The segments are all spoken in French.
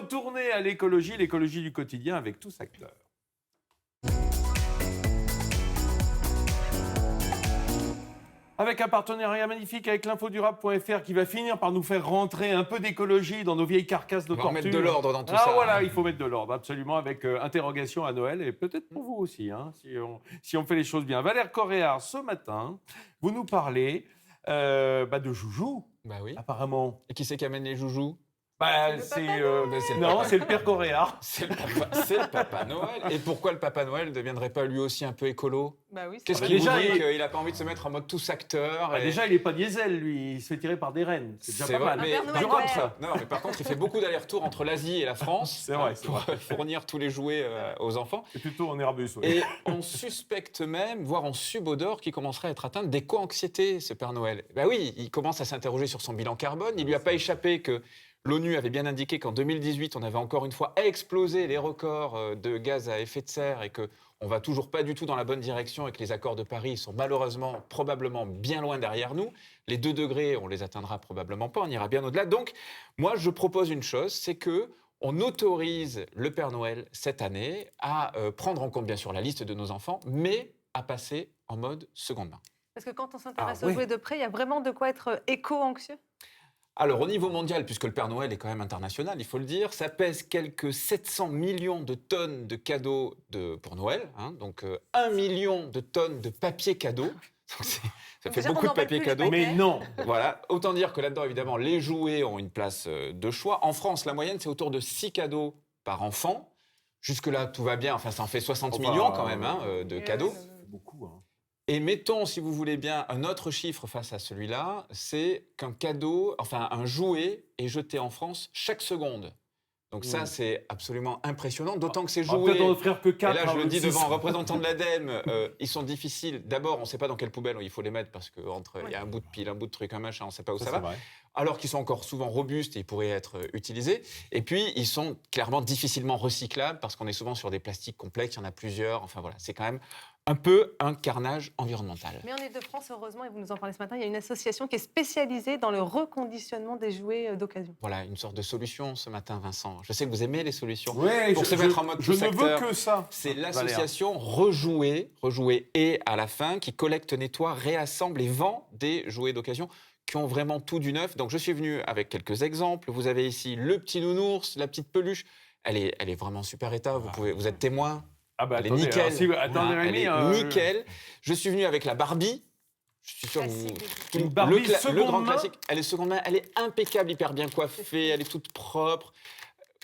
retourner à l'écologie du quotidien avec Tous Acteurs. Avec un partenariat magnifique avec l'infodurable.fr qui va finir par nous faire rentrer un peu d'écologie dans nos vieilles carcasses de tortue. On va mettre de l'ordre dans tout ça. Ah voilà, il faut mettre de l'ordre, absolument, avec interrogation à Noël, et peut-être pour vous aussi, hein, si on fait les choses bien. Valère Corréard, ce matin, vous nous parlez de Joujou, Bah oui. apparemment. Et qui c'est qui amène les joujoux? C'est Papa. le père Corréard. C'est le Papa Noël. Et pourquoi le Papa Noël ne deviendrait pas lui aussi un peu écolo? Bah oui, Qu'est-ce vrai. qui vous Déjà, dit il- qu'il n'a pas envie de se mettre en mode tous acteurs Déjà, il n'est pas diesel, lui, il se fait tirer par des rennes. C'est déjà pas vrai, mal. mais Père Noël par contre, vert. non, mais par contre, il fait beaucoup d'allers-retours entre l'Asie et la France C'est vrai, pour fournir tous les jouets aux enfants. C'est plutôt en Airbus. Oui. Et on suspecte même, voire on subodore, qu'il commencerait à être atteint d'éco-anxiété, ce Père Noël. Ben oui, il commence à s'interroger sur son bilan carbone. Il lui a pas échappé que l'ONU avait bien indiqué qu'en 2018, on avait encore une fois explosé les records de gaz à effet de serre et qu'on ne va toujours pas du tout dans la bonne direction et que les accords de Paris sont malheureusement, probablement bien loin derrière nous. Les 2 degrés, on les atteindra probablement pas, on ira bien au-delà. Donc, moi, je propose une chose, c'est que on autorise le Père Noël cette année à prendre en compte bien sûr la liste de nos enfants, mais à passer en mode seconde main. Parce que quand on s'intéresse Ah, aux ouais. jouets de près, il y a vraiment de quoi être éco-anxieux. Alors, au niveau mondial, puisque le Père Noël est quand même international, il faut le dire, ça pèse quelques 700 millions de tonnes de cadeaux pour Noël. Hein, donc, 1 million de tonnes de papier cadeau. Donc, ça fait déjà, beaucoup on de n'embête papier plus les cadeau. paquets. Mais non. Voilà. Autant dire que là-dedans, évidemment, les jouets ont une place de choix. En France, la moyenne, c'est autour de 6 cadeaux par enfant. Jusque-là, tout va bien. Enfin, ça en fait 60 Enfin, millions quand même de cadeaux. C'est beaucoup. Hein. Et mettons, si vous voulez bien, un autre chiffre face à celui-là, c'est qu'un cadeau, enfin un jouet est jeté en France chaque seconde. Donc ça, c'est absolument impressionnant, d'autant que ces On va peut-être en jouets... offrir que Et 4. là, je le dis devant un représentant de l'ADEME, ils sont difficiles. D'abord, on ne sait pas dans quelle poubelle il faut les mettre parce qu'il y a un bout de pile, un bout de truc, un machin, on ne sait pas où ça va. Vrai. Alors qu'ils sont encore souvent robustes et ils pourraient être utilisés. Et puis, ils sont clairement difficilement recyclables parce qu'on est souvent sur des plastiques complexes, il y en a plusieurs. Enfin voilà, c'est quand même un peu un carnage environnemental. Mais en Ile-de-France, heureusement, et vous nous en parlez ce matin, il y a une association qui est spécialisée dans le reconditionnement des jouets d'occasion. Voilà, une sorte de solution ce matin, Vincent. Je sais que vous aimez les solutions. Ouais, Pour se mettre en mode je tous ne acteurs. veux que ça. C'est Valère. l'association Rejouer et à la fin, qui collecte, nettoie, réassemble et vend des jouets d'occasion qui ont vraiment tout du neuf. Donc je suis venu avec quelques exemples. Vous avez ici le petit nounours, la petite peluche. Elle est vraiment super état. Vous êtes témoin. Ah bah, Elle est attendez, nickel. alors, si- attendez, Elle Rémi, est nickel. Je suis venu avec la Barbie. Je suis sûr que Classique. Une Barbie le seconde grand main. classique. Elle est seconde main. Elle est impeccable, hyper bien coiffée. Elle est toute propre.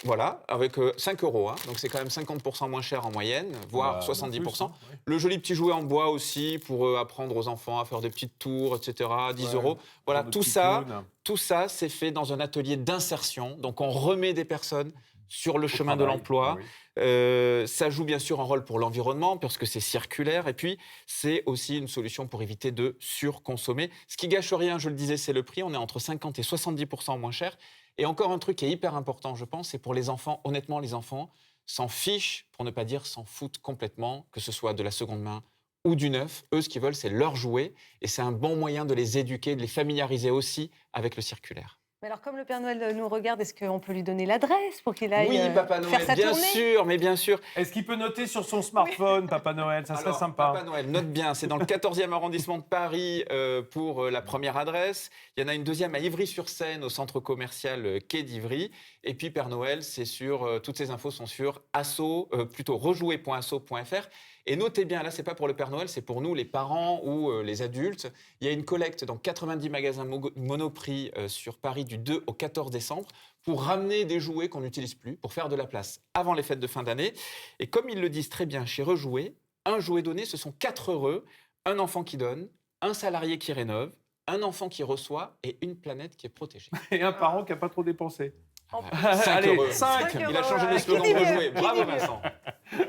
Voilà, avec 5 €. Hein. Donc c'est quand même 50% moins cher en moyenne, voire Bah, 70%. en plus, hein, ouais. Le joli petit jouet en bois aussi pour apprendre aux enfants à faire des petites tours, etc. 10 Ouais, €. Voilà, Genre de tout petit ça, clown. tout ça, c'est fait dans un atelier d'insertion. Donc on remet des personnes sur le chemin de Travail. l'emploi. Ah oui. Ça joue bien sûr un rôle pour l'environnement parce que c'est circulaire et puis c'est aussi une solution pour éviter de surconsommer. Ce qui gâche rien, je le disais, c'est le prix. On est entre 50 et 70% moins cher. Et encore un truc qui est hyper important, je pense, c'est pour les enfants. Honnêtement, les enfants s'en fichent, pour ne pas dire s'en foutent complètement, que ce soit de la seconde main ou du neuf. Eux, ce qu'ils veulent, c'est leur jouet et c'est un bon moyen de les éduquer, de les familiariser aussi avec le circulaire. Mais alors, comme le Père Noël nous regarde, est-ce qu'on peut lui donner l'adresse pour qu'il aille Oui, Papa faire Noël, sa bien tournée sûr, mais bien sûr. Est-ce qu'il peut noter sur son smartphone, Papa Noël? Ça serait Alors, sympa. Papa Noël, note bien, c'est dans le 14e arrondissement de Paris pour la première adresse. Il y en a une deuxième à Ivry-sur-Seine, au centre commercial Quai d'Ivry. Et puis Père Noël, c'est sur toutes ces infos sont sur rejouer.asso.fr. Et notez bien, là, c'est pas pour le Père Noël, c'est pour nous, les parents ou les adultes. Il y a une collecte dans 90 magasins Monoprix sur Paris du 2 au 14 décembre pour ramener des jouets qu'on n'utilise plus, pour faire de la place avant les fêtes de fin d'année. Et comme ils le disent très bien chez Rejouer, un jouet donné, ce sont 4 €, un enfant qui donne, un salarié qui rénove, un enfant qui reçoit et une planète qui est protégée. Et un parent qui n'a pas trop dépensé. En Ouais. plus. 5 Allez, €. 5. Il a changé le Qui slogan dit de mieux Rejouer. Qui Bravo dit mieux Vincent.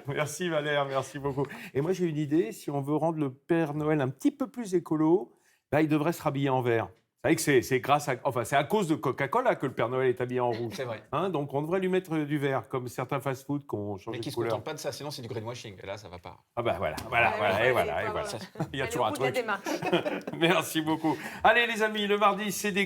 Merci Valère, merci beaucoup. Et moi j'ai une idée, si on veut rendre le Père Noël un petit peu plus écolo, là, il devrait se rhabiller en vert. Vous savez que c'est grâce à, enfin c'est à cause de Coca-Cola que le Père Noël est habillé en rouge. C'est vrai. Hein, donc on devrait lui mettre du vert, comme certains fast-food qui ont changé Mais qui de ne se couleur. contentent pas de ça, sinon c'est du greenwashing. Et là, ça va pas. Ah ben voilà, Ouais, et ouais, voilà. ça- Il y a Aller toujours au un bout de la truc. démarche. Merci beaucoup. Allez les amis, le mardi c'est des